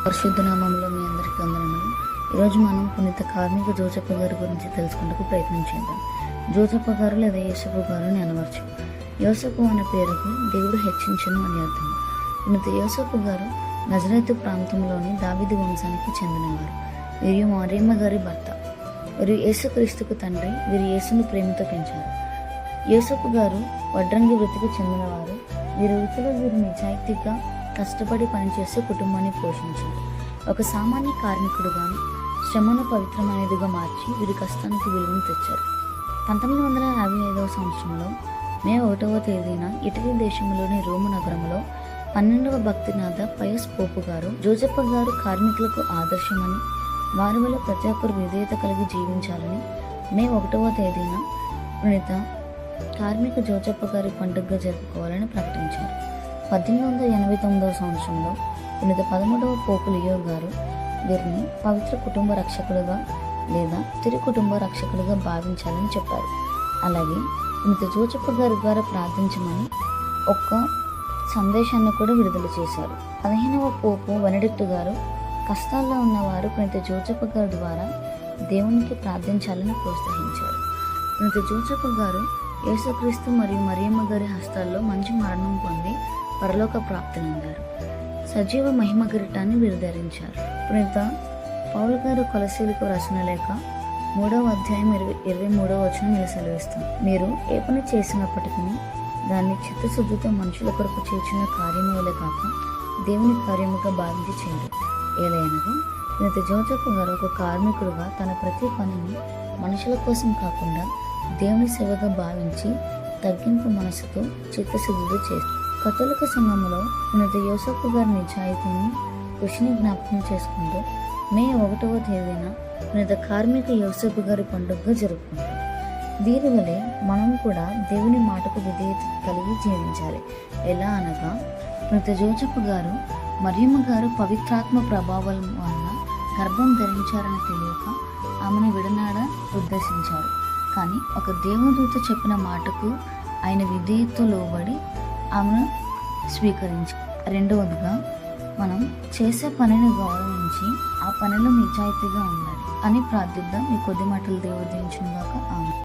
పరిశుద్ధ నామంలో మీ అందరికీ వందనములు. ఈరోజు మనం పునీత కార్మిక జోసెఫ్ గారి గురించి తెలుసుకుంటూ ప్రయత్నం చేద్దాం. జోసెఫ్ గారు లేదా యోసేపు గారు అని అనవచ్చు. యోసేపు అనే పేరుకు దేవుడు హెచ్చించును అని అర్థం. పునీత యోసేపు గారు నజరేతు ప్రాంతంలోని దావీదు వంశానికి చెందినవారు. వీరు మరియమ్మ గారి భర్త. వీరు యేసుక్రీస్తుకు తండ్రి. వీరు యేసును ప్రేమతో పెంచారు. యోసేపు గారు వడ్రంగి వృత్తికి చెందినవారు. వీరి వృత్తిలో వీరు నిజాయితీగా కష్టపడి పనిచేస్తూ కుటుంబాన్ని పోషించారు. ఒక సామాన్య కార్మికుడుగాను శ్రమను పవిత్రమైనదిగా మార్చి వీరి కష్టానికి విలువను తెచ్చారు. 1955 సంవత్సరంలో మే 1వ తేదీన ఇటలీ దేశంలోని రోము నగరంలో 12వ భక్తినాథ పయస్ పోపు గారు జోసెఫ్ గారు కార్మికులకు ఆదర్శమని, వారి వల్ల ప్రతి ఒక్కరు విధేయత కలిగి జీవించాలని మే 1వ తేదీన పునీత కార్మిక జోసెఫ్ గారి పండుగగా జరుపుకోవాలని ప్రకటించారు. 1889 సంవత్సరంలో పునీత 13వ పోపు లియో గారు వీరిని పవిత్ర కుటుంబ రక్షకులుగా లేదా తిరు కుటుంబ రక్షకులుగా భావించాలని చెప్పారు. అలాగే పునీత జోసెఫ్ గారి ద్వారా ప్రార్థించమని ఒక్క సందేశాన్ని కూడా విడుదల చేశారు. 15వ పోపు బెనడిక్ట్ గారు కష్టాల్లో ఉన్నవారు పునీత జోసెఫ్ గారి ద్వారా దేవునికి ప్రార్థించాలని ప్రోత్సహించారు. పునీత జోసెఫ్ గారు యేసుక్రీస్తు మరియు మరియమ్మ గారి హస్తాల్లో మంచి మరణం పొంది పరలోక ప్రాప్తి పొందారు. సజీవ మహిమ కిరీటాన్ని వీరు ధరించారు. పునీత పౌలు గారు కొలసీలకు రచన లేఖ 3వ అధ్యాయం 23వ వచనం ఇలా సెలవిస్తుంది: మీరు ఏ పని చేసినప్పటికీ దాన్ని చిత్తశుద్ధితో మనుషుల కొరకు చేర్చిన కార్యము వలె కాక దేవుని కార్యముగా భావించి చేయండి. ఏలైనగా పునీత జోసెఫ్ గారు ఒక కార్మికుడుగా తన ప్రతి పనిని మనుషుల కోసం కాకుండా దేవుని సేవగా భావించి తగ్గింపు మనసుతో చిత్తశుద్ధితో చేస్తారు. కథోలిక సంఘంలో పునీత యోసేఫ్ గారి నిజాయితీని, కృషిని జ్ఞాపకం చేసుకుంటూ మే 1వ తేదీన పునీత కార్మిక యోసేఫ్ గారి పండుగగా జరుపుకుంటాం. వీరి వలె మనం కూడా దేవుని మాటకు విధేయత కలిగి జీవించాలి. ఎలా అనగా పునీత జోసెఫ్ గారు మరియమ్మ గారు పవిత్రాత్మ ప్రభావం వలన గర్భం ధరించారని తెలియక ఆమెను విడనాడ ఉద్దేశించారు. కానీ ఒక దేవదూత చెప్పిన మాటకు ఆయన విధేయతతో లోబడి ఆమెను స్వీకరించారు. రెండవదిగా మనం చేసే పనిని గౌరవించి ఆ పనిలో నిజాయితీగా ఉండాలి అని ప్రార్థిద్దాం. మీ కొద్ది మాటలు దేవుడు దీవించును గాక. ఆమేన్.